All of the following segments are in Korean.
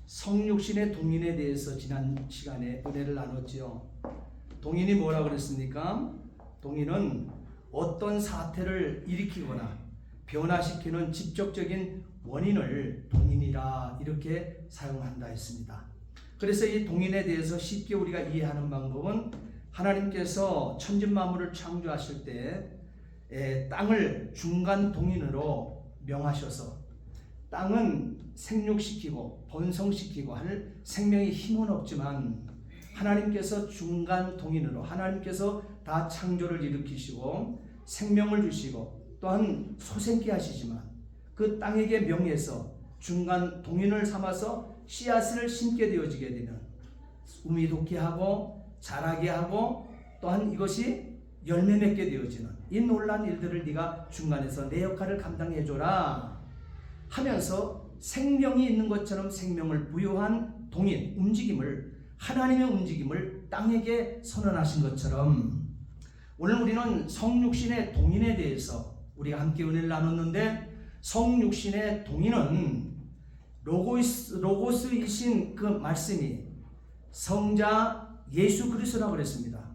성육신의 동인에 대해서 지난 시간에 은혜를 나눴지요. 동인이 뭐라고 그랬습니까? 동인은 어떤 사태를 일으키거나 변화시키는 직접적인 원인을 동인이라 이렇게 사용한다 했습니다. 그래서 이 동인에 대해서 쉽게 우리가 이해하는 방법은 하나님께서 천지만물을 창조하실 때 땅을 중간 동인으로 명하셔서 땅은 생육시키고 번성시키고 할 생명의 힘은 없지만 하나님께서 중간 동인으로 하나님께서 다 창조를 일으키시고 생명을 주시고 또한 소생케 하시지만 그 땅에게 명해서 중간 동인을 삼아서 씨앗을 심게 되어지게 되면 우미 돋게 하고 자라게 하고 또한 이것이 열매 맺게 되어지는 이 놀라운 일들을 네가 중간에서 내 역할을 감당해 줘라 하면서 생명이 있는 것처럼 생명을 부여한 동인 움직임을 하나님의 움직임을 땅에게 선언하신 것처럼 오늘 우리는 성육신의 동인에 대해서 우리가 함께 은혜를 나눴는데 성육신의 동인은 로고스이신 그 말씀이 성자 예수 그리스도라고 그랬습니다.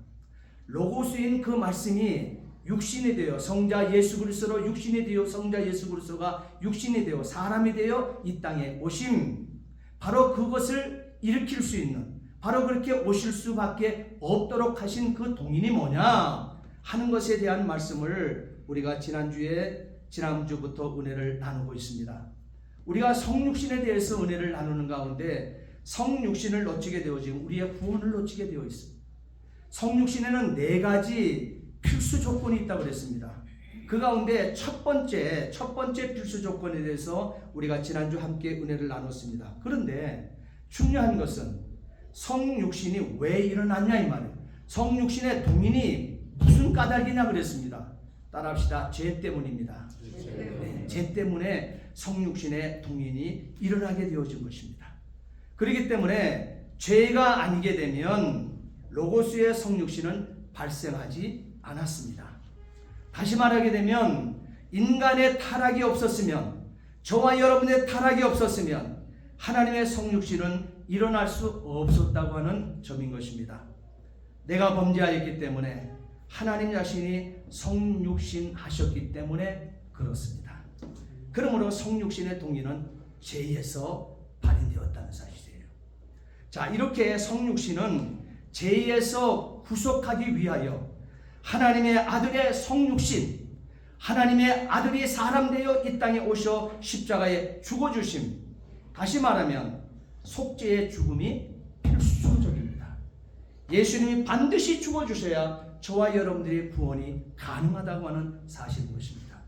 로고스인 그 말씀이 육신이 되어 성자 예수 그리스도로 육신이 되어 성자 예수 그리스도가 육신이 되어 사람이 되어 이 땅에 오심 바로 그것을 일으킬 수 있는 바로 그렇게 오실 수밖에 없도록 하신 그 동인이 뭐냐 하는 것에 대한 말씀을 우리가 지난주부터 은혜를 나누고 있습니다. 우리가 성육신에 대해서 은혜를 나누는 가운데 성육신을 놓치게 되어 지금 우리의 구원을 놓치게 되어 있습니다. 성육신에는 4가지 필수 조건이 있다고 그랬습니다. 그 가운데 첫 번째 필수 조건에 대해서 우리가 지난주 함께 은혜를 나눴습니다. 그런데 중요한 것은 성육신이 왜 일어났냐 이 말이에요. 성육신의 동인이 무슨 까닭이냐 그랬습니다. 따라합시다. 죄 때문입니다. 네, 죄 때문에 성육신의 동인이 일어나게 되어진 것입니다. 그렇기 때문에 죄가 아니게 되면 로고스의 성육신은 발생하지 않았습니다. 다시 말하게 되면 인간의 타락이 없었으면 저와 여러분의 타락이 없었으면 하나님의 성육신은 일어날 수 없었다고 하는 점인 것입니다. 내가 범죄하였기 때문에 하나님 자신이 성육신 하셨기 때문에 그렇습니다. 그러므로 성육신의 동인은 죄에서 발현되었다는 사실이에요. 자, 이렇게 성육신은 죄에서 구속하기 위하여 하나님의 아들의 성육신, 하나님의 아들이 사람 되어 이 땅에 오셔 십자가에 죽어주심, 다시 말하면 속죄의 죽음이 필수적입니다. 예수님이 반드시 죽어주셔야 저와 여러분들의 구원이 가능하다고 하는 사실인 것입니다.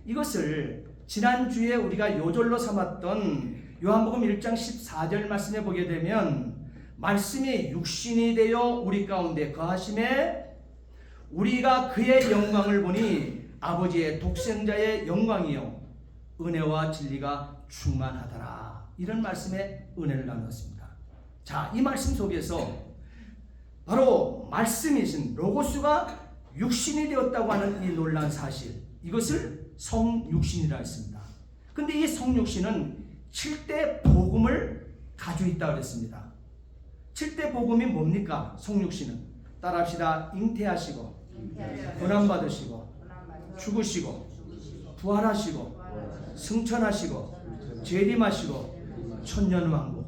이것을 지난주에 우리가 요절로 삼았던 요한복음 1장 14절 말씀에 보게 되면 말씀이 육신이 되어 우리 가운데 거하심에 우리가 그의 영광을 보니 아버지의 독생자의 영광이요 은혜와 진리가 충만하더라. 이런 말씀에 은혜를 나눴습니다. 자, 이 말씀 속에서 바로 말씀이신 로고스가 육신이 되었다고 하는 이 놀라운 사실, 이것을 성육신이라 했습니다. 근데 이 성육신은 7대 복음을 가지고 있다고 그랬습니다. 7대 복음이 뭡니까? 성육신은 따라합시다. 잉태하시고 고난받으시고 죽으시고 부활하시고 승천하시고 재림하시고 천년왕국,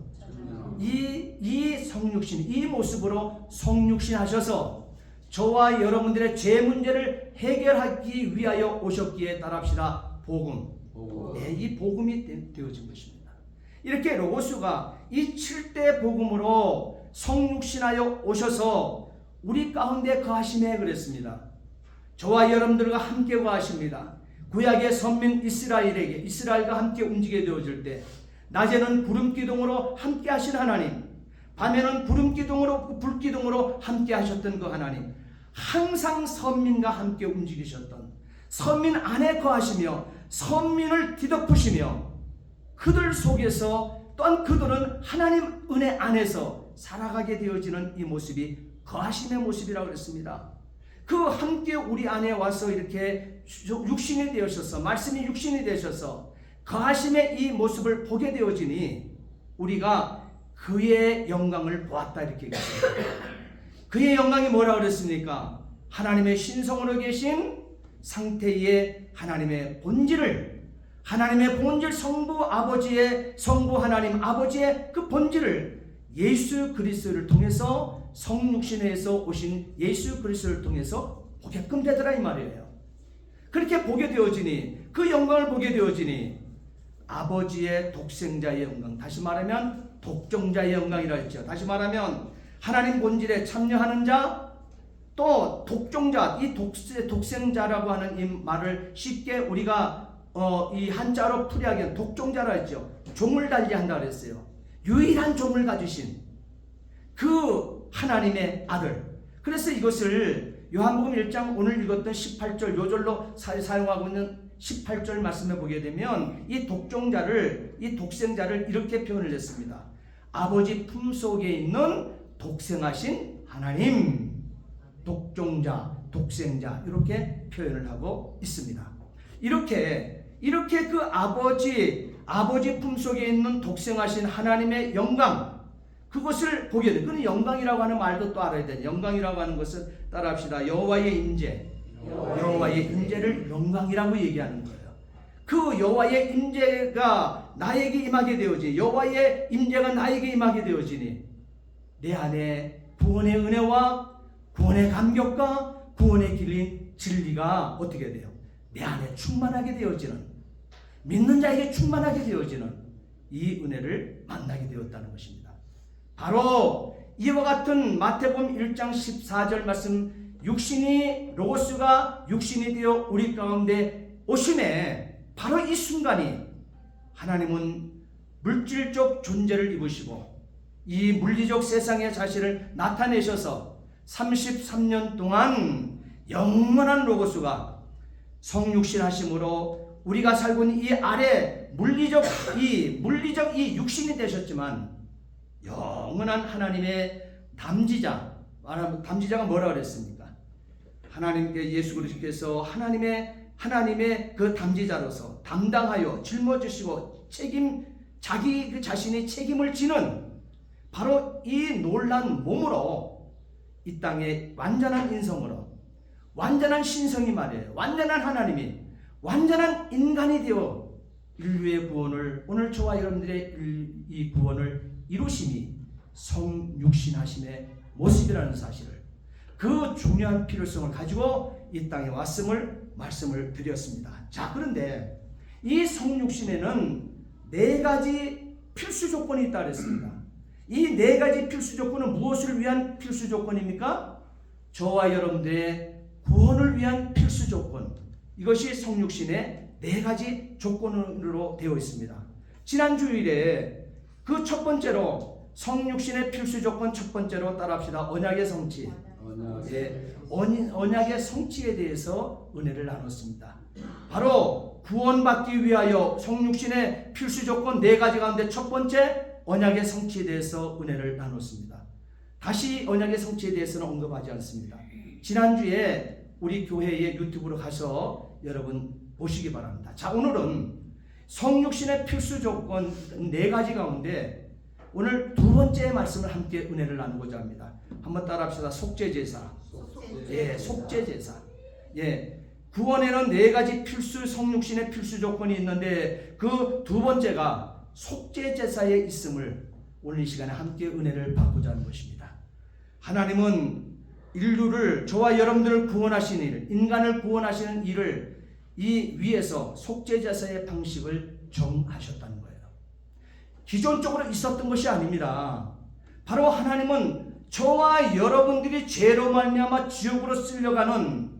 이 성육신, 이 모습으로 성육신 하셔서 저와 여러분들의 죄 문제를 해결하기 위하여 오셨기에 따라합시다. 복음. 네, 이 복음이 되어진 것입니다. 이렇게 로고스가 이 7대 복음으로 성육신하여 오셔서 우리 가운데 거하심에 그랬습니다. 저와 여러분들과 함께 거하십니다. 구약의 선민 이스라엘과 함께 움직이게 되어질 때 낮에는 구름기둥으로 함께 하신 하나님, 밤에는 불기둥으로 함께 하셨던 그 하나님, 항상 선민과 함께 움직이셨던 선민 안에 거하시며 선민을 뒤덮으시며 그들 속에서 또한 그들은 하나님 은혜 안에서 살아가게 되어지는 이 모습이 거하심의 모습이라고 그랬습니다. 그 함께 우리 안에 와서 이렇게 육신이 되어셔서 말씀이 육신이 되셔서 거하심의 이 모습을 보게 되어지니 우리가 그의 영광을 보았다 이렇게 얘기했습니다. 그의 영광이 뭐라고 그랬습니까? 하나님의 신성으로 계신 상태의 하나님의 본질을, 하나님의 본질, 성부 하나님 아버지의 그 본질을 예수 그리스도를 통해서, 성육신에서 오신 예수 그리스도를 통해서 보게끔 되더라 이 말이에요. 그렇게 보게 되어지니, 그 영광을 보게 되어지니 아버지의 독생자의 영광, 다시 말하면 독종자의 영광이라 했죠. 다시 말하면 하나님 본질에 참여하는 자, 또 독종자, 이 독생자라고 하는 이 말을 쉽게 우리가 이 한자로 풀이하기엔 독종자라 했죠. 종을 달리한다 그랬어요. 유일한 종을 가지신 그 하나님의 아들. 그래서 이것을 요한복음 1장 오늘 읽었던 18절 요절로 사용하고 있는 18절 말씀해 보게 되면 이 독종자를, 이 독생자를 이렇게 표현을 했습니다. 아버지 품속에 있는 독생하신 하나님, 독종자, 독생자, 이렇게 표현을 하고 있습니다. 이렇게 그 아버지 품속에 있는 독생하신 하나님의 영광, 그것을 보게 돼요. 그는 영광이라고 하는 말도 또 알아야 돼요. 영광이라고 하는 것을 따라합시다. 여호와의 임재, 여호와의 임재를 영광이라고 얘기하는 거예요. 그 여호와의 임재가 나에게 임하게 되어지니, 여호와의 임재가 나에게 임하게 되어지니 내 안에 구원의 은혜와 구원의 감격과 구원의 길인 진리가 어떻게 돼요? 내 안에 충만하게 되어지는, 믿는 자에게 충만하게 되어지는 이 은혜를 만나게 되었다는 것입니다. 바로 이와 같은 마태복음 1장 14절 말씀, 로고스가 육신이 되어 우리 가운데 오심에 바로 이 순간이 하나님은 물질적 존재를 입으시고 이 물리적 세상의 자신을 나타내셔서 33년 동안 영원한 로고스가 성육신 하심으로 우리가 살고 있는 이 아래 물리적 이 육신이 되셨지만 영원한 하나님의 담지자가 뭐라 그랬습니까? 하나님께 예수 그리스도께서 하나님의 그 담지자로서 담당하여 짊어지시고 자기 그 자신의 책임을 지는 바로 이 놀란 몸으로 이 땅에 완전한 인성으로, 완전한 신성이 말이에요. 완전한 하나님이 완전한 인간이 되어 인류의 구원을, 오늘 저와 여러분들의 이 구원을 이루심이 성육신하심의 모습이라는 사실을, 그 중요한 필요성을 가지고 이 땅에 왔음을 말씀을 드렸습니다. 자, 그런데 이 성육신에는 4가지 필수 조건이 있다 그랬습니다. 이 4가지 필수 조건은 무엇을 위한 필수 조건입니까? 저와 여러분들의 구원을 위한 필수 조건. 이것이 성육신의 4가지 조건으로 되어 있습니다. 지난 주일에 그 첫 번째로 성육신의 필수 조건 첫 번째로 따라합시다. 언약의 성취. 언약의 성취에 대해서 은혜를 나눴습니다. 바로 구원받기 위하여 성육신의 필수 조건 4가지 가운데 첫 번째 언약의 성취에 대해서 은혜를 나눴습니다. 다시 언약의 성취에 대해서는 언급하지 않습니다. 지난주에 우리 교회의 유튜브로 가서 여러분 보시기 바랍니다. 자, 오늘은 성육신의 필수 조건 4가지 가운데 오늘 2번째 말씀을 함께 은혜를 나누고자 합니다. 한번 따라합시다. 속죄제사. 속죄제사. 구원에는 4가지 성육신의 필수 조건이 있는데 그 2번째가 속죄제사에 있음을 오늘 이 시간에 함께 은혜를 받고자 하는 것입니다. 하나님은 인류를, 저와 여러분들을 구원하시는 일, 인간을 구원하시는 일을 이 위에서 속죄제사의 방식을 정하셨다는 거예요. 기존적으로 있었던 것이 아닙니다. 바로 하나님은 저와 여러분들이 죄로 말미암아 지옥으로 쓸려가는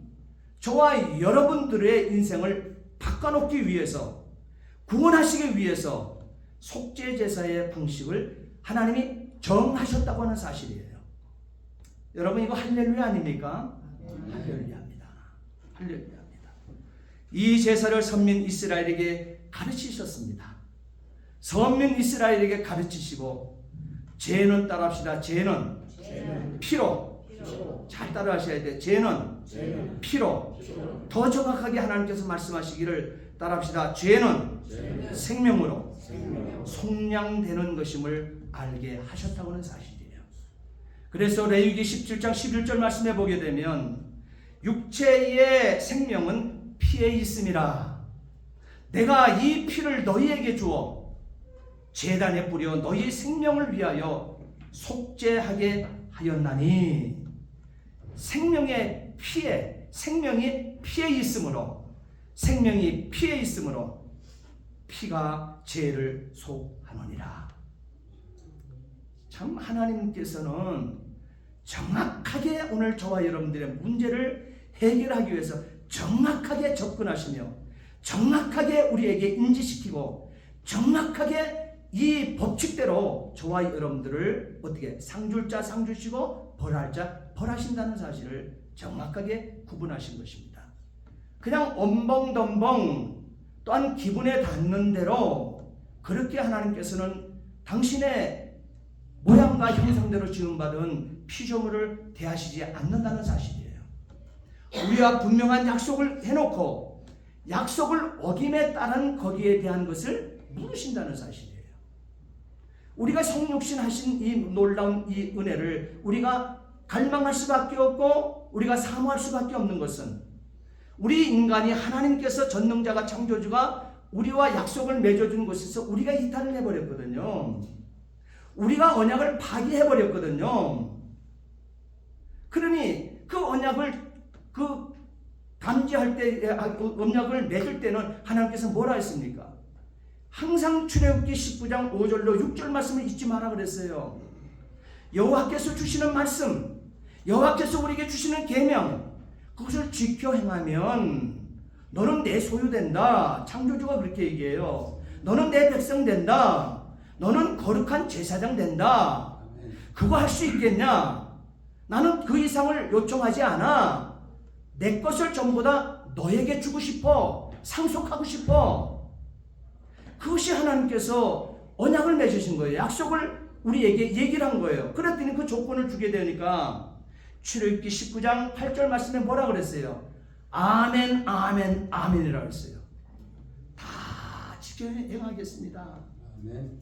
저와 여러분들의 인생을 바꿔놓기 위해서, 구원하시기 위해서 속죄제사의 방식을 하나님이 정하셨다고 하는 사실이에요. 여러분, 이거 할렐루야 아닙니까? 할렐루야입니다. 할렐루야입니다. 이 제사를 선민 이스라엘에게 가르치셨습니다. 선민 이스라엘에게 가르치시고, 죄는 따라합시다. 죄는 피로. 잘 따라하셔야 돼. 죄는 피로. 더 정확하게 하나님께서 말씀하시기를 따라합시다. 죄는 생명으로. 속량되는 것임을 알게 하셨다고는 사실이에요. 그래서 레위기 17장 11절 말씀해 보게 되면 육체의 생명은 피에 있음이라. 내가 이 피를 너희에게 주어 제단에 뿌려 너희 생명을 위하여 속죄하게 하였나니. 생명의 피에, 생명이 피에 있으므로, 생명이 피에 있으므로 피가 죄를 속하느니라. 참 하나님께서는 정확하게 오늘 저와 여러분들의 문제를 해결하기 위해서 정확하게 접근하시며 정확하게 우리에게 인지시키고 정확하게 이 법칙대로 저와 여러분들을 어떻게 상줄 자 상주시고 벌할 자 벌하신다는 사실을 정확하게 구분하신 것입니다. 그냥 엄벙덤벙 또한 기분에 닿는 대로 그렇게 하나님께서는 당신의 모양과 형상대로 지음받은 피조물을 대하시지 않는다는 사실이에요. 우리와 분명한 약속을 해놓고 약속을 어김에 따른 거기에 대한 것을 물으신다는 사실이에요. 우리가 성육신 하신 이 놀라운 이 은혜를 우리가 갈망할 수밖에 없고 우리가 사모할 수밖에 없는 것은 우리 인간이 하나님께서 전능자가 창조주가 우리와 약속을 맺어준 곳에서 우리가 이탈을 해버렸거든요. 우리가 언약을 파기해버렸거든요. 그러니 그 언약을 감지할 때, 언약을 맺을 때는 하나님께서 뭐라 했습니까? 항상 출애굽기 19장 5절로 6절 말씀을 잊지 마라 그랬어요. 여호와께서 주시는 말씀, 여호와께서 우리에게 주시는 계명, 그것을 지켜 행하면 너는 내 소유된다. 창조주가 그렇게 얘기해요. 너는 내 백성 된다. 너는 거룩한 제사장 된다. 그거 할 수 있겠냐? 나는 그 이상을 요청하지 않아. 내 것을 전부 다 너에게 주고 싶어. 상속하고 싶어. 그것이 하나님께서 언약을 맺으신 거예요. 약속을 우리에게 얘기를 한 거예요. 그랬더니 그 조건을 주게 되니까 출애굽기 19장 8절 말씀에 뭐라 그랬어요? 아멘 아멘 아멘이라고 했어요. 다 지켜 행하겠습니다. 아멘.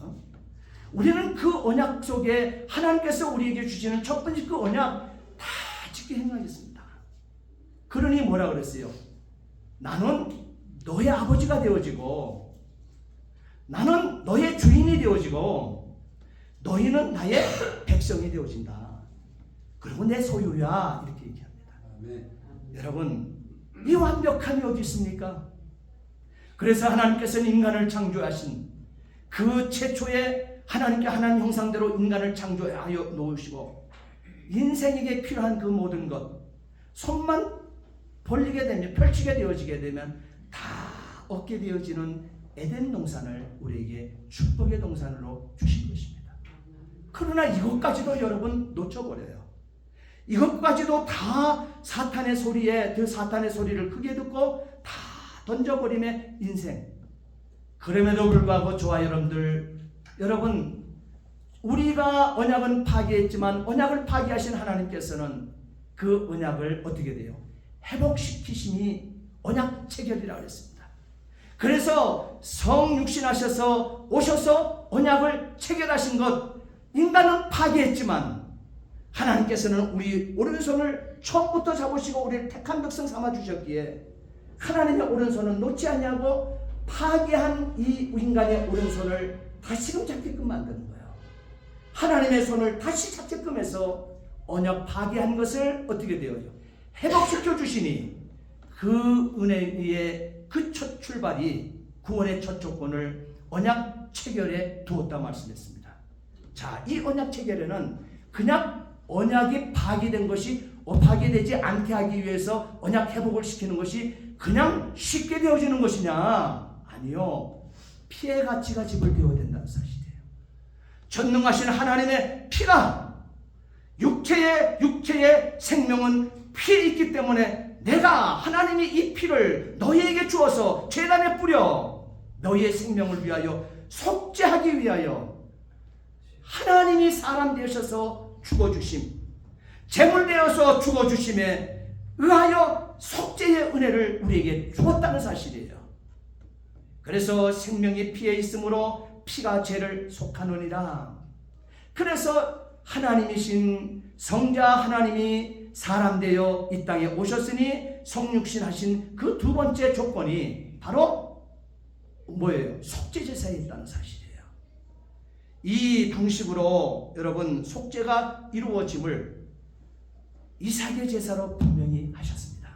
우리는 그 언약 속에 하나님께서 우리에게 주시는 첫 번째 그 언약 다 지켜 행하겠습니다. 그러니 뭐라 그랬어요? 나는 너의 아버지가 되어지고 나는 너의 주인이 되어지고 너희는 나의 백성이 되어진다. 그리고 내 소유야. 이렇게 얘기합니다. 아멘. 여러분, 이 완벽함이 어디 있습니까? 그래서 하나님께서는 인간을 창조하신 그 최초의 하나님께 하나님 형상대로 인간을 창조하여 놓으시고 인생에게 필요한 그 모든 것 손만 벌리게 되면 펼치게 되어지게 되면 다 얻게 되어지는 에덴 동산을 우리에게 축복의 동산으로 주신 것입니다. 그러나 이것까지도 여러분 놓쳐버려요. 이것까지도 다 사탄의 소리에 그 사탄의 소리를 크게 듣고 다 던져버림의 인생. 그럼에도 불구하고 저와 여러분 우리가 언약은 파기했지만 언약을 파기하신 하나님께서는 그 언약을 어떻게 돼요? 회복시키심이 언약 체결이라고 했습니다. 그래서 성육신하셔서 오셔서 언약을 체결하신 것, 인간은 파기했지만 하나님께서는 우리 오른손을 처음부터 잡으시고 우리를 택한 백성 삼아주셨기에 하나님의 오른손은 놓지 아니하고 파괴한 이 인간의 오른손을 다시금 잡게끔 만드는 거예요. 하나님의 손을 다시 잡게끔 해서 언약 파괴한 것을 어떻게 되어요? 회복시켜 주시니 그 은혜의 그 첫 출발이 구원의 첫 조건을 언약 체결에 두었다 말씀했습니다. 자, 이 언약 체결에는 그냥 언약이 파기된 것이 파기되지 않게 하기 위해서 언약 회복을 시키는 것이 그냥 쉽게 되어지는 것이냐? 아니요. 피의 가치가 지불되어야 된다는 사실이에요. 전능하신 하나님의 피가 육체의 생명은 피에 있기 때문에 내가 하나님이 이 피를 너희에게 주어서 제단에 뿌려 너희의 생명을 위하여 속죄하기 위하여 하나님이 사람 되셔서 죽어주심, 제물되어서 죽어주심에 의하여 속죄의 은혜를 우리에게 주었다는 사실이에요. 그래서 생명이 피에 있으므로 피가 죄를 속하느니라. 그래서 하나님이신 성자 하나님이 사람 되어 이 땅에 오셨으니 성육신 하신 그 두 번째 조건이 바로 뭐예요? 속죄제사에 있다는 사실이에요. 이 방식으로 여러분 속죄가 이루어짐을 이삭의 제사로 분명히 하셨습니다.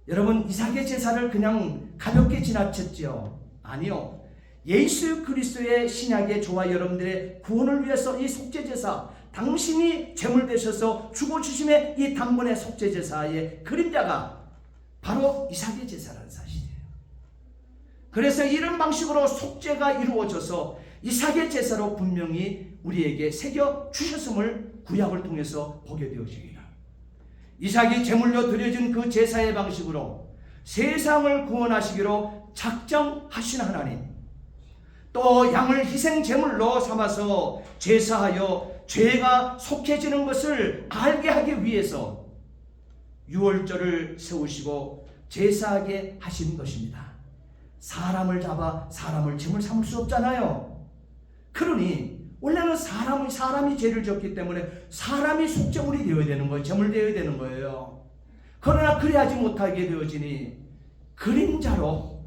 여러분 이삭의 제사를 그냥 가볍게 지나쳤지요? 아니요. 예수 그리스도의 신약의 저와 여러분들의 구원을 위해서 이 속죄제사, 당신이 제물 되셔서 죽어주심의 이 단번의 속죄제사의 그림자가 바로 이삭의 제사라는 사실이에요. 그래서 이런 방식으로 속죄가 이루어져서 이삭의 제사로 분명히 우리에게 새겨 주셨음을 구약을 통해서 보게 되어집니다. 이삭이 제물로 드려진 그 제사의 방식으로 세상을 구원하시기로 작정하신 하나님, 또 양을 희생 제물로 삼아서 제사하여 죄가 속해지는 것을 알게 하기 위해서 유월절을 세우시고 제사하게 하신 것입니다. 사람을 잡아 사람을 제물 삼을 수 없잖아요. 그러니 원래는 사람이 죄를 졌기 때문에 사람이 속제물이 되어야 되는 거예요. 제물 되어야 되는 거예요. 그러나 그래야지 못하게 되어지니 그림자로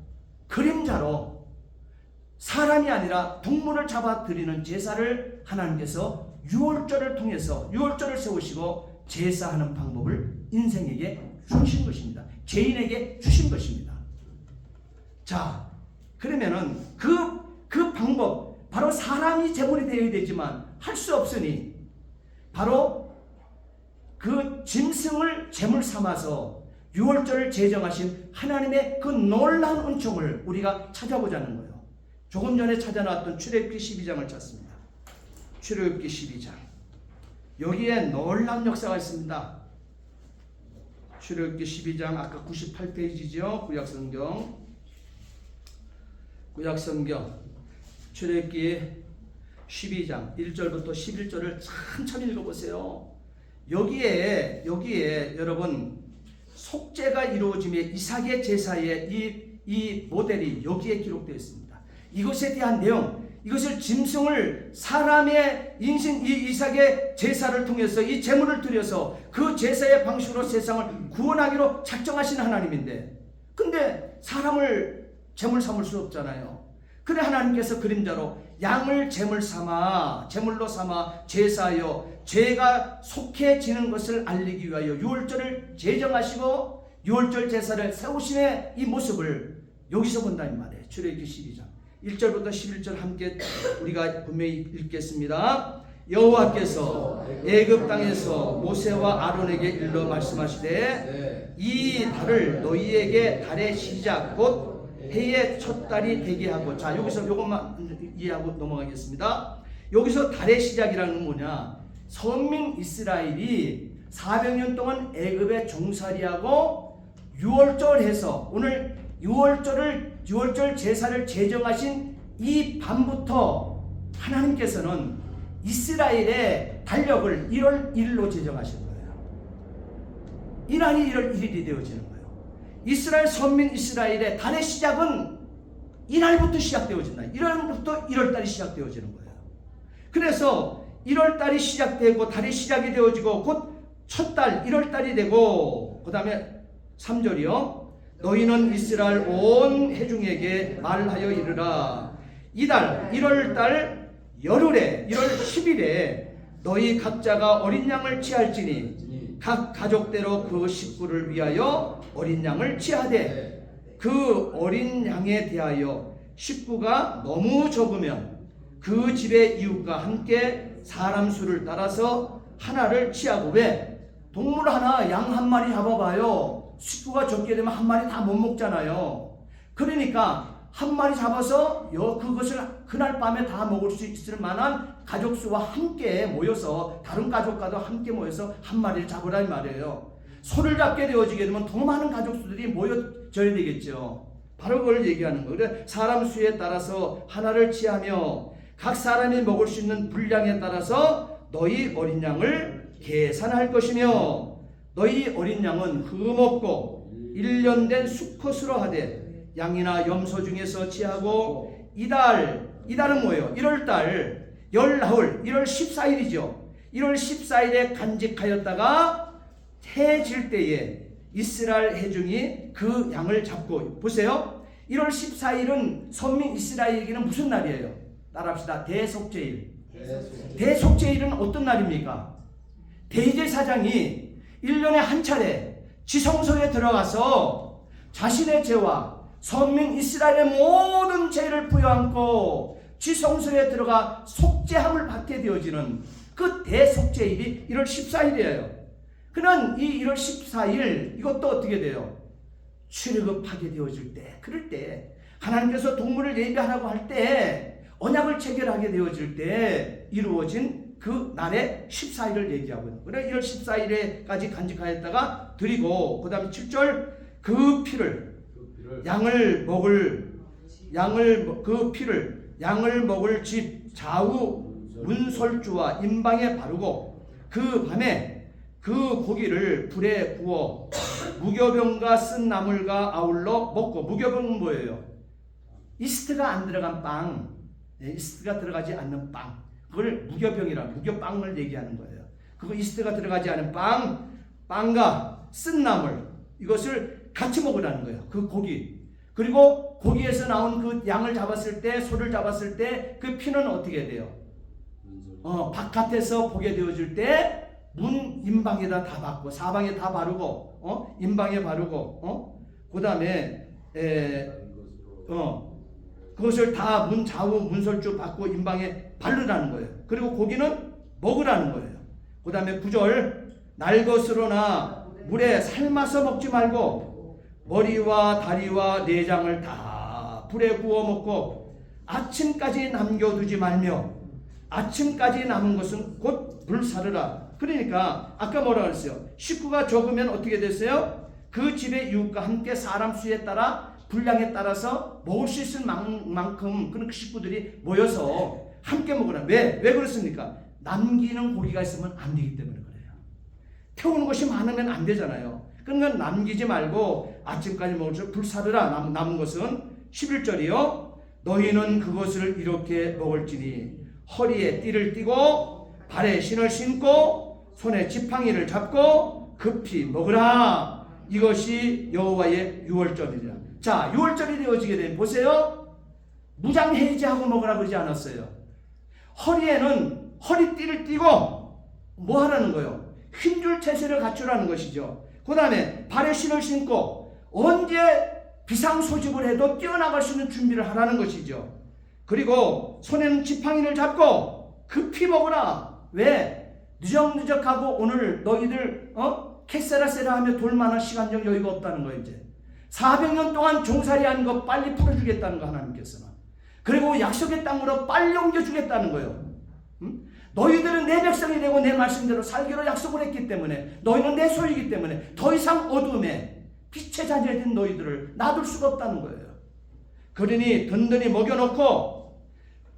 사람이 아니라 동물을 잡아 드리는 제사를 하나님께서 유월절을 통해서 유월절을 세우시고 제사하는 방법을 인생에게 주신 것입니다. 죄인에게 주신 것입니다. 자, 그러면은 그 방법, 바로 사람이 제물이 되어야 되지만 할 수 없으니 바로 그 짐승을 제물 삼아서 유월절을 제정하신 하나님의 그 놀라운 은총을 우리가 찾아보자는 거예요. 조금 전에 찾아놨던 출애굽기 12장을 찾습니다. 출애굽기 12장. 여기에 놀라운 역사가 있습니다. 출애굽기 12장 아까 98페이지죠. 구약성경 출애굽기 12장 1절부터 11절을 천천히 읽어보세요. 여기에 여러분 속죄가 이루어짐에 이삭의 제사의 이 모델이 여기에 기록되어 있습니다. 이것에 대한 내용, 이것을 짐승을 사람의 인신 이 이삭의 제사를 통해서 이 제물을 드려서 그 제사의 방식으로 세상을 구원하기로 작정하신 하나님인데, 근데 사람을 제물 삼을 수 없잖아요. 그래 하나님께서 그림자로 양을 제물로 삼아 제사하여 죄가 속해지는 것을 알리기 위하여 유월절을 제정하시고 유월절 제사를 세우심의 이 모습을 여기서 본다 이 말이에요. 출애굽기 12장 1절부터 11절 함께 우리가 분명히 읽겠습니다. 여호와께서 애굽 땅에서 모세와 아론에게 일러 말씀하시되 이 달을 너희에게 달의 시작 곧 해의 첫 달이 되게 하고, 자 여기서 이것만 이해하고 넘어가겠습니다. 여기서 달의 시작이라는 건 뭐냐? 선민 이스라엘이 400년 동안 애굽에 종살이하고 유월절해서 오늘 유월절 제사를 제정하신 이 밤부터 하나님께서는 이스라엘의 달력을 1월 1일로 제정하신 거예요. 이날이 1월 1일이 되어지는 거예요. 이스라엘 선민 이스라엘의 달의 시작은 이날부터 시작되어진다. 1월부터 1월달이 시작되어지는 거예요. 그래서 1월달이 시작되고 달이 시작이 되어지고 곧 첫 달 1월달이 되고, 그 다음에 3절이요. 너희는 이스라엘 온 회중에게 말하여 이르라. 이달 1월달 열흘에 1월 10일에 너희 각자가 어린 양을 취할지니 각 가족대로 그 식구를 위하여 어린 양을 취하되 그 어린 양에 대하여 식구가 너무 적으면 그 집의 이웃과 함께 사람 수를 따라서 하나를 취하고, 왜? 동물 하나 양 한 마리 잡아봐요. 식구가 적게 되면 한 마리 다 못 먹잖아요. 그러니까 한 마리 잡아서 그것을 그날 밤에 다 먹을 수 있을 만한 가족 수와 함께 모여서, 다른 가족과도 함께 모여서 한 마리를 잡으라 이 말이에요. 소를 잡게 되어지게 되면 더 많은 가족 수들이 모여져야 되겠죠. 바로 그걸 얘기하는 거예요. 그래서 사람 수에 따라서 하나를 취하며 각 사람이 먹을 수 있는 분량에 따라서 너희 어린 양을 계산할 것이며, 너희 어린 양은 흠없고 1년 된 수컷으로 하되 양이나 염소 중에서 취하고 이달 이달은 뭐예요? 1월달 열나흘 1월 14일이죠. 1월 14일에 간직하였다가 해 질 때에 이스라엘 회중이 그 양을 잡고 보세요. 1월 14일은 선민 이스라엘에게는 무슨 날이에요? 따라합시다. 대속죄일. 대속죄일은 어떤 날입니까? 대제사장이 1년에 한 차례 지성소에 들어가서 자신의 죄와 선민 이스라엘의 모든 죄를 부여안고 지성소에 들어가 속죄함을 받게 되어지는 그 대속죄일이 1월 14일이에요. 그는 이 1월 14일 이것도 어떻게 돼요? 출애굽하게 되어질 때, 그럴 때 하나님께서 동물을 예비하라고 할 때 언약을 체결하게 되어질 때 이루어진 그 날의 14일을 얘기하고 있는 거예요. 1월 14일에까지 간직하였다가 드리고 그 다음에 7절 그 피를 양을 먹을 집 좌우 문설주와 임방에 바르고 그 밤에 그 고기를 불에 구워 무교병과 쓴 나물과 아울러 먹고, 무교병은 뭐예요? 이스트가 안 들어간 빵, 이스트가 들어가지 않는 빵, 그걸 무교병이라고, 무교빵을 얘기하는 거예요. 그거 이스트가 들어가지 않은 빵과 쓴 나물, 이것을 같이 먹으라는 거예요. 그 고기. 그리고 고기에서 나온 그 양을 잡았을 때, 소를 잡았을 때 그 피는 어떻게 돼요? 바깥에서 보게 되어질 때 문 임방에다 다 받고, 사방에 다 바르고, 임방에 바르고, 그 다음에 그것을 다 문 좌우 문설주 받고 임방에 바르라는 거예요. 그리고 고기는 먹으라는 거예요. 그 다음에 9절 날 것으로나 물에 삶아서 먹지 말고 머리와 다리와 내장을 다 불에 구워 먹고 아침까지 남겨두지 말며 아침까지 남은 것은 곧 불사르라. 그러니까 아까 뭐라 그랬어요? 식구가 적으면 어떻게 됐어요? 그 집의 이웃과 함께 사람 수에 따라 분량에 따라서 먹을 수 있을 만큼 그런 식구들이 모여서 함께 먹으라. 왜 그렇습니까? 남기는 고기가 있으면 안 되기 때문에 그래요. 태우는 것이 많으면 안 되잖아요. 그러니까 남기지 말고 아침까지 먹을 수 불사르라. 남은 것은 11절이요. 너희는 그것을 이렇게 먹을지니 허리에 띠를 띠고 발에 신을 신고 손에 지팡이를 잡고 급히 먹으라. 이것이 여호와의 유월절이라. 자, 유월절이 되어지게 되면 보세요. 무장해제하고 먹으라 그러지 않았어요. 허리에는 허리띠를 띠고 뭐 하라는 거예요? 힘줄 체세를 갖추라는 것이죠. 그 다음에 발에 신을 신고 언제 비상소집을 해도 뛰어나갈 수 있는 준비를 하라는 것이죠. 그리고 손에는 지팡이를 잡고 급히 먹으라. 왜? 느적느적하고 오늘 너희들 캐세라세라 하며 돌만한 시간적 여유가 없다는 거예요. 이제 400년 동안 종살이한 거 빨리 풀어주겠다는 거 하나님께서는. 그리고 약속의 땅으로 빨리 옮겨주겠다는 거예요. 너희들은 내 백성이 되고 내 말씀대로 살기로 약속을 했기 때문에 너희는 내 소유이기 때문에 더 이상 어둠에 빛의 자녀가 된 너희들을 놔둘 수가 없다는 거예요. 그러니 든든히 먹여놓고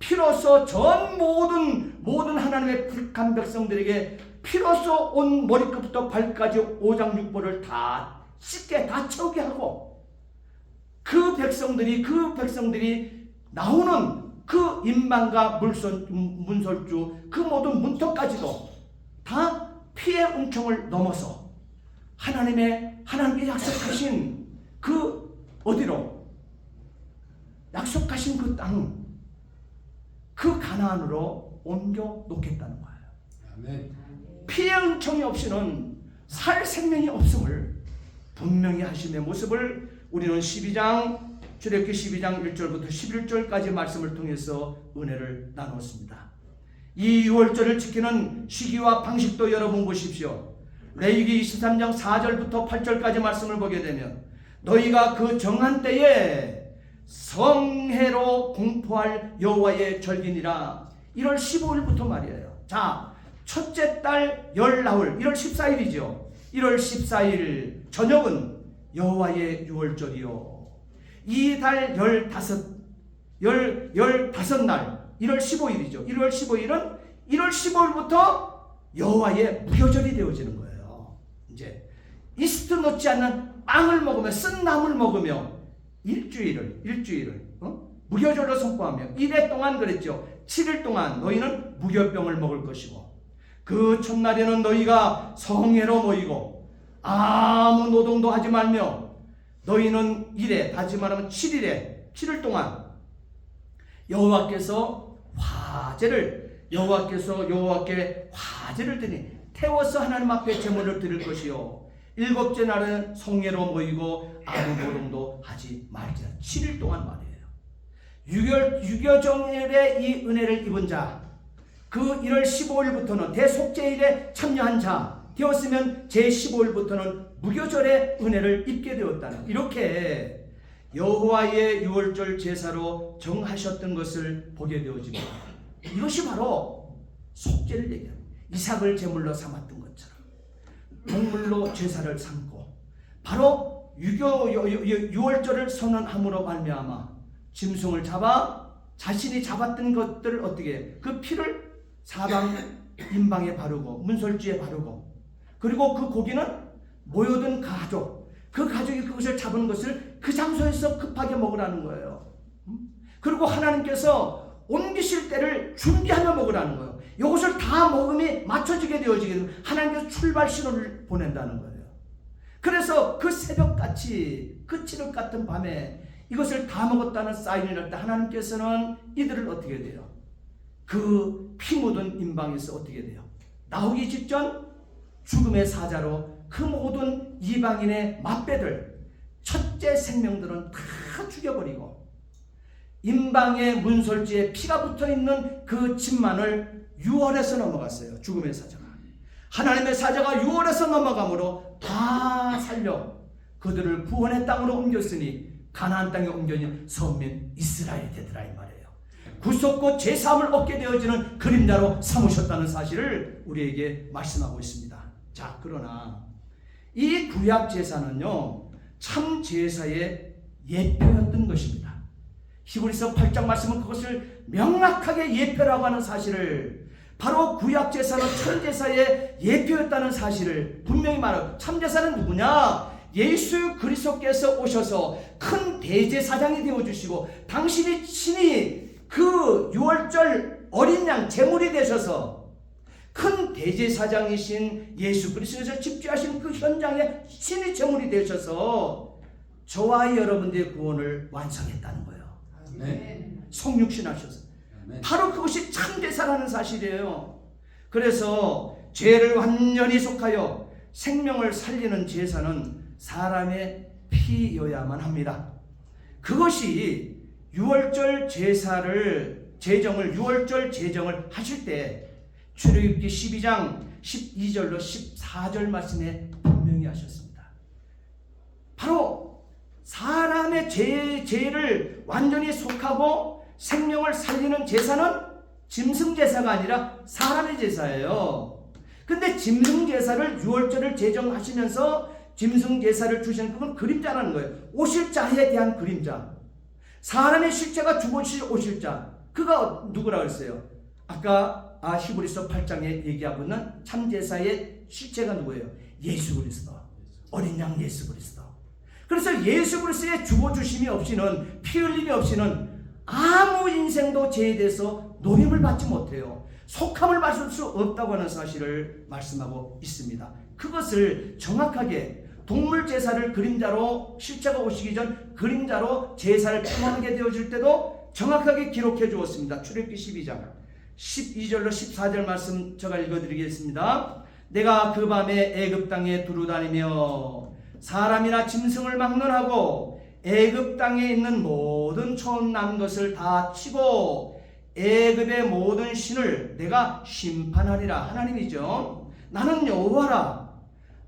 피로써 전 모든 하나님의 불한 백성들에게 피로써 온 머리끝부터 발까지 오장육부를 다 씻게 다 채우게 하고 그 백성들이 나오는 그 임방과 문설주 그 모든 문턱까지도 다 피의 은총을 넘어서 하나님께 약속하신 그 어디로 약속하신 그 땅 그 가나안으로 옮겨 놓겠다는 거예요. 아멘. 피의 은총이 없이는 살 생명이 없음을 분명히 하심의 모습을 우리는 출애굽기 12장 1절부터 11절까지 말씀을 통해서 은혜를 나눴습니다. 이 유월절을 지키는 시기와 방식도 여러분 보십시오. 레위기 23장 4절부터 8절까지 말씀을 보게 되면 너희가 그 정한 때에 성회로 공포할 여호와의 절기니라. 1월 15일부터 말이에요. 자, 첫째 달 열나흘 1월 14일이죠. 1월 14일 저녁은 여호와의 유월절이요. 이 달 15날 1월 15일이죠. 1월 15일은 1월 15일부터 여호와의 무교절이 되어지는 거예요. 이제 이스트 넣지 않는 빵을 먹으며 쓴 나물 먹으며 일주일을 무교절로 선포하며 이래 동안 그랬죠. 7일 동안 너희는 무교병을 먹을 것이고 그 첫날에는 너희가 성회로 모이고 아무 노동도 하지 말며 너희는 이래 다시 말하면 7일 동안 여호와께서 여호와께 화제를 드니 태워서 하나님 앞에 제물을 드릴 것이요 일곱째 날은 성회로 모이고 아무 노동도 하지 말지라. 7일 동안 말이에요. 유교정일에 이 은혜를 입은 자, 그 1월 15일부터는 대속죄일에 참여한 자 되었으면 제15일부터는 무교절의 은혜를 입게 되었다는, 이렇게 여호와의 유월절 제사로 정하셨던 것을 보게 되어집니다. 이것이 바로 속죄를 얘기합니다. 이삭을 제물로 삼았던 것처럼 동물로 제사를 삼고 바로 유월절을 선언함으로 말미암아 짐승을 잡아 자신이 잡았던 것들을 어떻게 해? 그 피를 사방 임방에 바르고 문설주에 바르고, 그리고 그 고기는 모여든 그 가족이 그것을 잡은 것을 그 장소에서 급하게 먹으라는 거예요. 그리고 하나님께서 옮기실 때를 준비하며 먹으라는 거예요. 이것을 다 먹음이 맞춰지게 되어지게 되면 하나님께서 출발 신호를 보낸다는 거예요. 그래서 그 새벽같이 그 칠흑 같은 밤에 이것을 다 먹었다는 사인을 할 때 하나님께서는 이들을 어떻게 돼요? 그 피 묻은 임방에서 어떻게 돼요? 나오기 직전 죽음의 사자로 그 모든 이방인의 맏배들, 첫째 생명들은 다 죽여버리고 임방의 문설지에 피가 붙어있는 그 집만을 유월에서 넘어갔어요. 죽음의 사자가. 하나님의 사자가 유월에서 넘어가므로 다 살려 그들을 구원의 땅으로 옮겼으니 가나안 땅에 옮겨진 선민 이스라엘이 되더라 이 말이에요. 구속고 제사함을 얻게 되어지는 그림자로 삼으셨다는 사실을 우리에게 말씀하고 있습니다. 자, 그러나 이 구약 제사는요 참 제사의 예표였던 것입니다. 히브리서 8장 말씀은 그것을 명확하게 예표라고 하는 사실을, 바로 구약 제사는 참 제사의 예표였다는 사실을 분명히 말하고, 참 제사는 누구냐? 예수 그리스도께서 오셔서 큰 대제사장이 되어주시고 당신이 친히 그 유월절 어린 양 제물이 되셔서 큰 대제사장이신 예수 그리스도께서 집주하신 그 현장에 친히 제물이 되셔서 저와 여러분들의 구원을 완성했다는 거예요. 네. 성육신하셔서. 바로 그것이 참제사라는 사실이에요. 그래서 죄를 완전히 속하여 생명을 살리는 제사는 사람의 피여야만 합니다. 그것이 유월절 유월절 제정을 하실 때 출애굽기 12장 12절로 14절 말씀에 분명히 하셨습니다. 바로 사람의 죄를 완전히 속하고 생명을 살리는 제사는 짐승 제사가 아니라 사람의 제사예요. 근데 짐승 제사를 유월절을 제정하시면서 짐승 제사를 주시는 그건 그림자라는 거예요. 오실 자에 대한 그림자. 사람의 실체가 오실 자. 그가 누구라고 했어요? 아까 히브리서 8장에 얘기하고 있는 참제사의 실체가 누구예요? 예수 그리스도. 어린 양 예수 그리스도. 그래서 예수 그리스도의 죽어주심이 없이는, 피 흘림이 없이는 아무 인생도 죄에 대해서 노임을 받지 못해요. 속함을 받을 수 없다고 하는 사실을 말씀하고 있습니다. 그것을 정확하게 동물 제사를 그림자로, 실제가 오시기 전 그림자로 제사를 표현하게 되어질 때도 정확하게 기록해 주었습니다. 출애굽기 12장 12절로 14절 말씀 제가 읽어드리겠습니다. 내가 그 밤에 애굽 땅에 두루다니며 사람이나 짐승을 막론하고 애굽 땅에 있는 모든 처음 난 것을 다 치고 애굽의 모든 신을 내가 심판하리라. 하나님이죠. 나는 여호와라.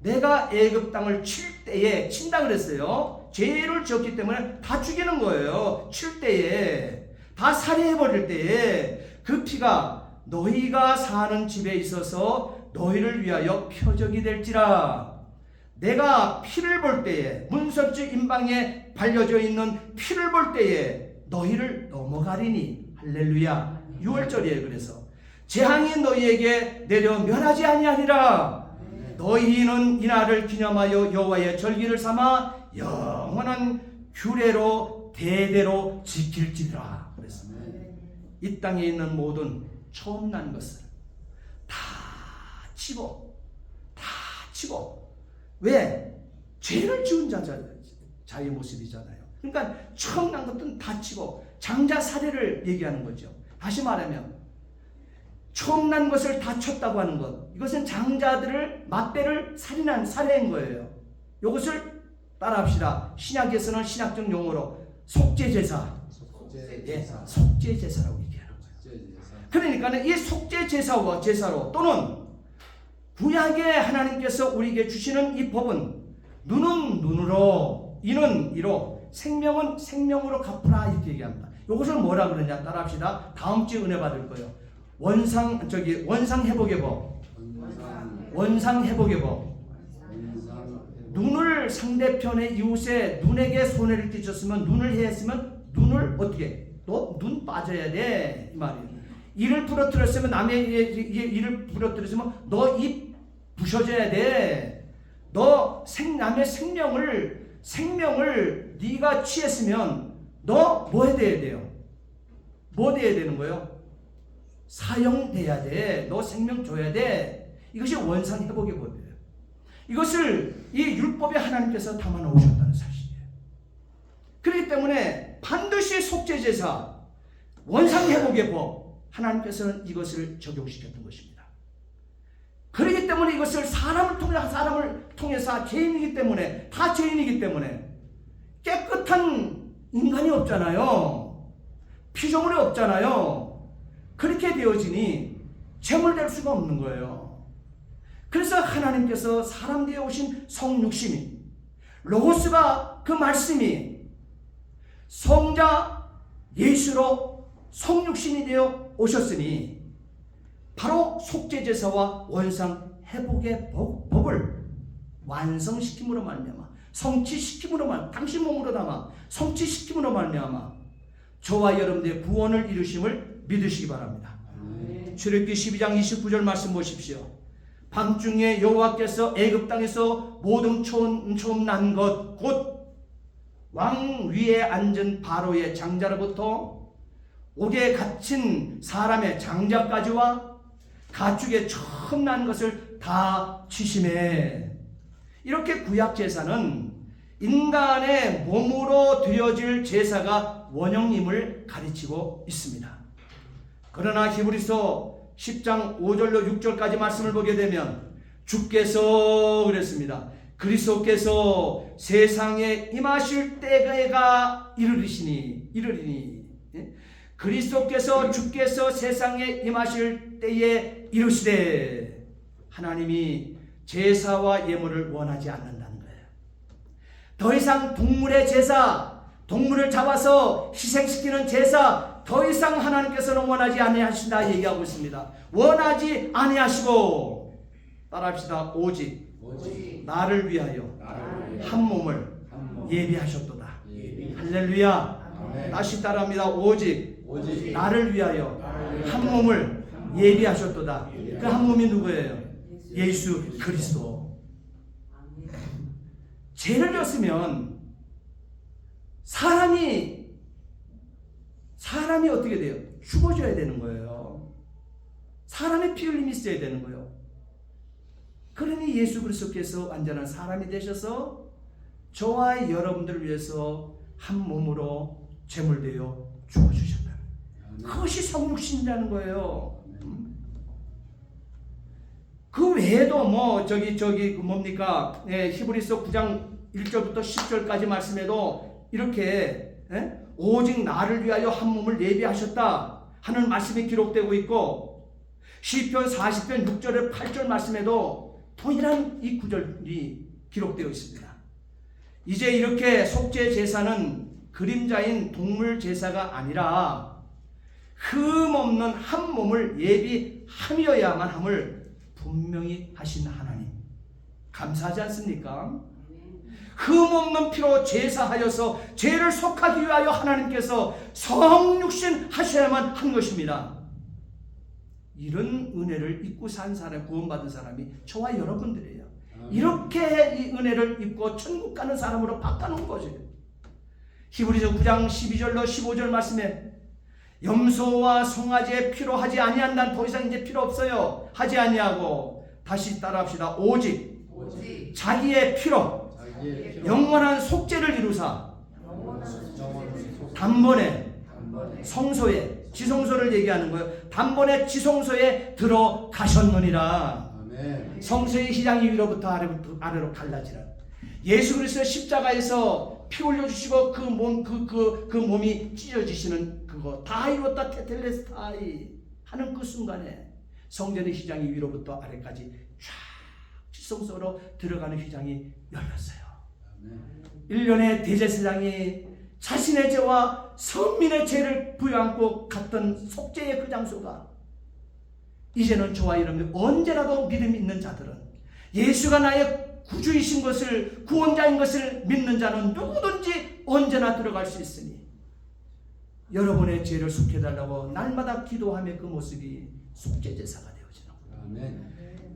내가 애굽 땅을 칠 때에, 친다 그랬어요. 죄를 지었기 때문에 다 죽이는 거예요. 칠 때에, 다 살해해버릴 때에 그 피가 너희가 사는 집에 있어서 너희를 위하여 표적이 될지라. 내가 피를 볼 때에, 문설주 임방에 발려져 있는 피를 볼 때에 너희를 넘어가리니. 할렐루야. 6월절이에요. 그래서 재앙이 너희에게 내려 멸하지 아니하리라. 너희는 이날을 기념하여 여호와의 절기를 삼아 영원한 규례로 대대로 지킬지니라 그랬습니다. 이 땅에 있는 모든 처음 난 것을 다 치고 왜? 죄를 지은 자의 모습이잖아요. 그러니까 처음 난 것들은 다 치고 장자 사례를 얘기하는 거죠. 다시 말하면 처음 난 것을 다 쳤다고 하는 것, 이것은 장자들을 맏배를 살인한 사례인 거예요. 이것을 따라합시다. 신약에서는 신약적 용어로 속죄제사, 속죄제사라고 얘기하는 거예요. 그러니까 이 속죄제사와 제사로 또는 구약의 하나님께서 우리에게 주시는 이 법은 눈은 눈으로, 이는 이로, 생명은 생명으로 갚으라 이렇게 얘기합니다. 이것을 뭐라 그러냐 따라합시다. 다음 주에 은혜 받을 거예요. 원상 회복의 법. 원상 회복의 법. 눈을 상대편의 이웃의 눈에게 손해를 끼쳤으면 눈을 해했으면 눈을 어떻게? 너 눈 빠져야 돼 이 말이에요. 이를 부러뜨렸으면 남의 이를 부러뜨렸으면 너 입 부셔져야 돼. 너 남의 생명을 네가 취했으면 너 뭐 해야 돼요? 뭐 돼야 되는 거예요? 사형돼야 돼. 너 생명 줘야 돼. 이것이 원상 회복의 법이에요. 이것을 이 율법에 하나님께서 담아 놓으셨다는 사실이에요. 그렇기 때문에 반드시 속죄제사, 원상 회복의 법, 하나님께서는 이것을 적용시켰던 것입니다. 그렇기 때문에 이것을 사람을 통해서 죄인이기 때문에, 다 죄인이기 때문에 깨끗한 인간이 없잖아요. 피조물이 없잖아요. 그렇게 되어지니 제물될 수가 없는 거예요. 그래서 하나님께서 사람 되어 오신 성육신이, 로고스가, 그 말씀이 성자 예수로 성육신이 되어 오셨으니 바로 속죄제사와 원상 회복의 법을 완성시킴으로 말미암아, 성취시킴으로 말미암아, 당신 몸으로 담아 성취시킴으로 말미암아 저와 여러분들의 구원을 이루심을 믿으시기 바랍니다. 출애굽기 12장 29절 말씀 보십시오. 밤중에 여호와께서 애굽 땅에서 모든 처음 난 것 곧 왕 위에 앉은 바로의 장자로부터 옥에 갇힌 사람의 장자까지와 가축의 처음 난 것을 다 치심해. 이렇게 구약 제사는 인간의 몸으로 드려질 제사가 원형임을 가르치고 있습니다. 그러나 히브리서 10장 5절로 6절까지 말씀을 보게 되면 주께서 그랬습니다. 그리스도께서 세상에 임하실 때가 이르리니 그리스도께서 주께서 세상에 임하실 때에 이르시되, 하나님이 제사와 예물을 원하지 않는다는 거예요. 더 이상 동물의 제사, 동물을 잡아서 희생시키는 제사, 더 이상 하나님께서는 원하지 아니하신다 얘기하고 있습니다. 원하지 아니하시고, 따라합시다. 오직 나를 위하여 한 몸을 예비하셨도다. 할렐루야. 다시 따라합니다. 오직 나를 위하여 한 몸을 예비하셨도다. 그 한 몸이 누구예요? 예수 그리스도. 죄를 졌으면 사람이 어떻게 돼요? 죽어줘야 되는 거예요. 사람의 피 흘림이 있어야 되는 거예요. 그러니 예수 그리스도께서 완전한 사람이 되셔서 저와 여러분들을 위해서 한 몸으로 제물되어 죽어주셨다. 그것이 성육신이라는 거예요. 그 외에도 뭡니까? 히브리서 9장 1절부터 10절까지 말씀에도 이렇게 오직 나를 위하여 한 몸을 예비하셨다 하는 말씀이 기록되고 있고, 시편 40편 6절에 8절 말씀에도 동일한 이 구절이 기록되어 있습니다. 이제 이렇게 속죄 제사는 그림자인 동물 제사가 아니라 흠없는 한 몸을 예비함이어야만 함을 분명히 하신 하나님, 감사하지 않습니까? 흠없는 피로 제사하여서 죄를 속하기 위하여 하나님께서 성육신 하셔야만 한 것입니다. 이런 은혜를 입고 산 사람, 구원받은 사람이 저와 여러분들이에요. 이렇게 이 은혜를 입고 천국 가는 사람으로 바꿔놓은 거죠. 히브리서 9장 12절로 15절 말씀에 염소와 송아지의 피로 하지 아니한다는, 더 이상 이제 필요 없어요. 하지 아니하고, 다시 따라합시다. 오직 자기의 피로 영원한 속죄를 이루사 단번에 성소에, 지성소를 얘기하는 거예요. 단번에 지성소에 들어가셨느니라. 성소의 휘장이 위로부터 아래로 갈라지는 예수 그리스도의 십자가에서 피 흘려주시고 그 몸이 찢어지시는 그거 다 이뤘다 테텔레스타이 하는 그 순간에 성전의 휘장이 위로부터 아래까지 쫙 지성소로 들어가는 휘장이 열렸어요. 1년의 대제사장이 자신의 죄와 선민의 죄를 부여안고 갔던 속죄의 그 장소가 이제는 저와 여러분들 언제라도 믿음 있는 자들은 예수가 나의 구주이신 것을, 구원자인 것을 믿는 자는 누구든지 언제나 들어갈 수 있으니 여러분의 죄를 속해달라고 날마다 기도하며 그 모습이 속죄제사가 되어지는 거예요.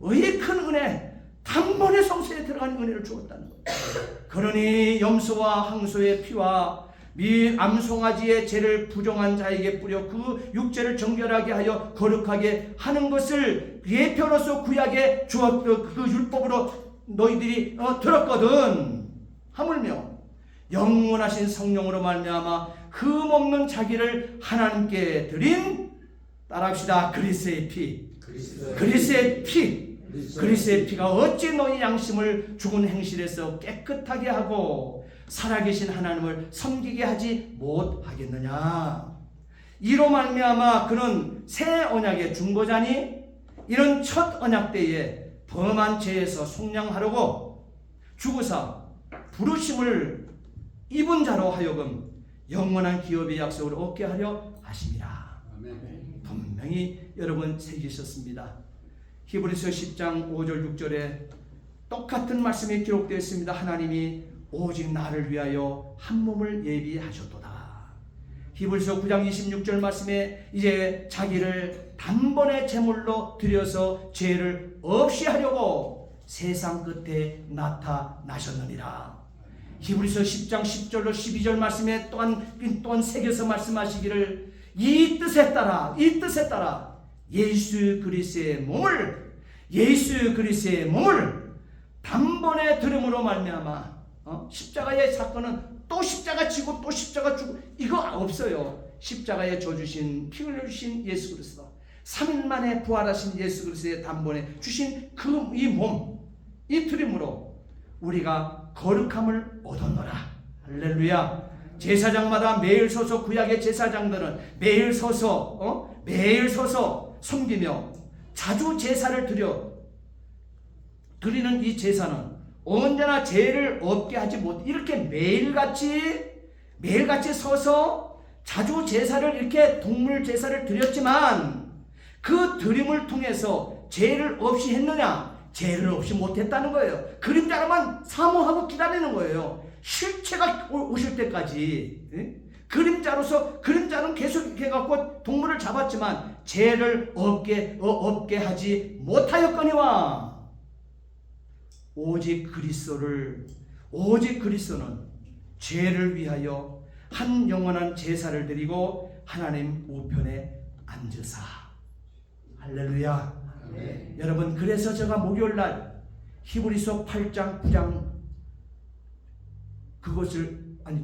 의의 큰 은혜, 단번에 성소에 들어가는 은혜를 주었다는 거예요. 그러니 염소와 항소의 피와 및 암송아지의 죄를 부정한 자에게 뿌려 그 육체를 정결하게 하여 거룩하게 하는 것을 예표로서 구약에 주었던 그 율법으로 너희들이 들었거든. 하물며 영원하신 성령으로 말미암아 흠없는 자기를 하나님께 드린, 따라합시다. 그리스도의 피. 그리스도의 피. 그리스도의 피가 어찌 너희 양심을 죽은 행실에서 깨끗하게 하고 살아계신 하나님을 섬기게 하지 못하겠느냐. 이로 말미암아 그는 새 언약의 중보자니 이런 첫 언약 때에 범한 죄에서 속량하려고 죽으사 부르심을 입은 자로 하여금 영원한 기업의 약속을 얻게 하려 하심이라. 분명히 여러분 새기셨습니다. 히브리서 10장 5절 6절에 똑같은 말씀이 기록되어 있습니다. 하나님이 오직 나를 위하여 한 몸을 예비하셨도다. 히브리서 9장 26절 말씀에 이제 자기를 단번에 제물로 드려서 죄를 없이 하려고 세상 끝에 나타나셨느니라. 히브리서 10장 10절로 12절 말씀에 또한 새겨서 말씀하시기를 이 뜻에 따라 예수 그리스도의 몸을 단번에 들음으로 말미암아 십자가의 사건은 또 십자가 지고 또 십자가 죽고 이거 없어요. 십자가에 져주신 피 흘려주신 예수 그리스도, 3일 만에 부활하신 예수 그리스도의 단번에 주신 그 이 몸, 이 들음으로 우리가 거룩함을 얻었노라. 할렐루야. 제사장마다 매일 서서, 구약의 제사장들은 매일 서서 섬기며 자주 제사를 드리는 이 제사는 언제나 죄를 없게 하지 못, 이렇게 매일같이 서서 자주 제사를, 이렇게 동물 제사를 드렸지만 그 드림을 통해서 죄를 없이 했느냐? 죄를 없이 못했다는 거예요. 그림자로만 사모하고 기다리는 거예요. 실체가 오실 때까지. 그림자는 계속 해갖고 동물을 잡았지만 죄를 없게 하지 못하였거니와 오직 그리스도는 죄를 위하여 한 영원한 제사를 드리고 하나님 우편에 앉으사. 할렐루야. 네. 여러분, 그래서 제가 목요일날 히브리서 8장 9장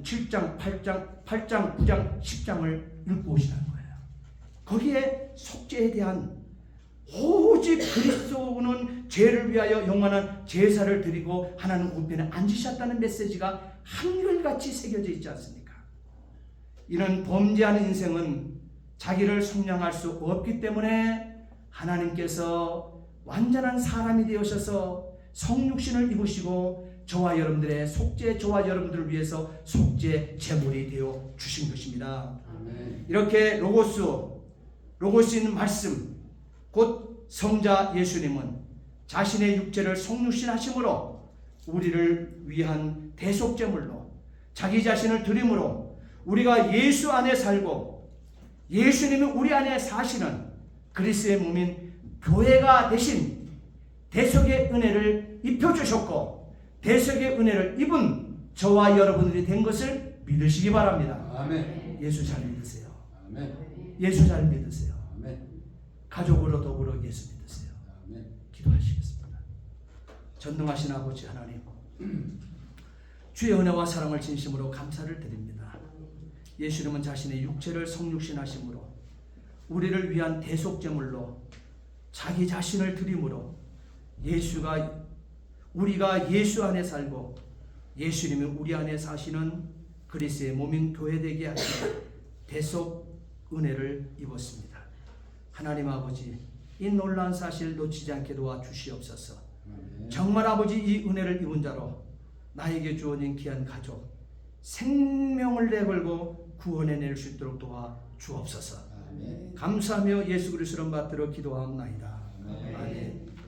7장 8장 9장 10장을 읽고 오시라는 거예요. 거기에 속죄에 대한, 오직 그리스도는 죄를 위하여 영원한 제사를 드리고 하나님 우편에 앉으셨다는 메시지가 한결같이 새겨져 있지 않습니까? 이런 범죄하는 인생은 자기를 속량할 수 없기 때문에 하나님께서 완전한 사람이 되어셔서 성육신을 입으시고 저와 여러분들의 속죄, 저와 여러분들을 위해서 속죄 제물이 되어 주신 것입니다. 아멘. 이렇게 로고스인 말씀, 곧 성자 예수님은 자신의 육체를 성육신 하심으로 우리를 위한 대속제물로 자기 자신을 드림으로 우리가 예수 안에 살고 예수님이 우리 안에 사시는 그리스도의 몸인 교회가 되신 대속의 은혜를 입혀주셨고 대속의 은혜를 입은 저와 여러분들이 된 것을 믿으시기 바랍니다. 아멘. 예수 잘 믿으세요. 아멘. 예수 잘 믿으세요. 아멘. 가족으로 더불어 예수 믿으세요. 아멘. 기도하시겠습니다. 전능하신 아버지 하나님, 주의 은혜와 사랑을 진심으로 감사를 드립니다. 예수님은 자신의 육체를 성육신하심으로 우리를 위한 대속제물로 자기 자신을 드림으로 우리가 예수 안에 살고 예수님이 우리 안에 사시는 그리스도의 몸인 교회 되게 하시는 대속 은혜를 입었습니다. 하나님 아버지, 이 놀라운 사실 놓치지 않게 도와주시옵소서. 정말 아버지, 이 은혜를 입은 자로 나에게 주어진 귀한 가족 생명을 내걸고 구원해낼 수 있도록 도와주옵소서. 감사하며 예수 그리스도를 받들어 기도하옵나이다. 아멘.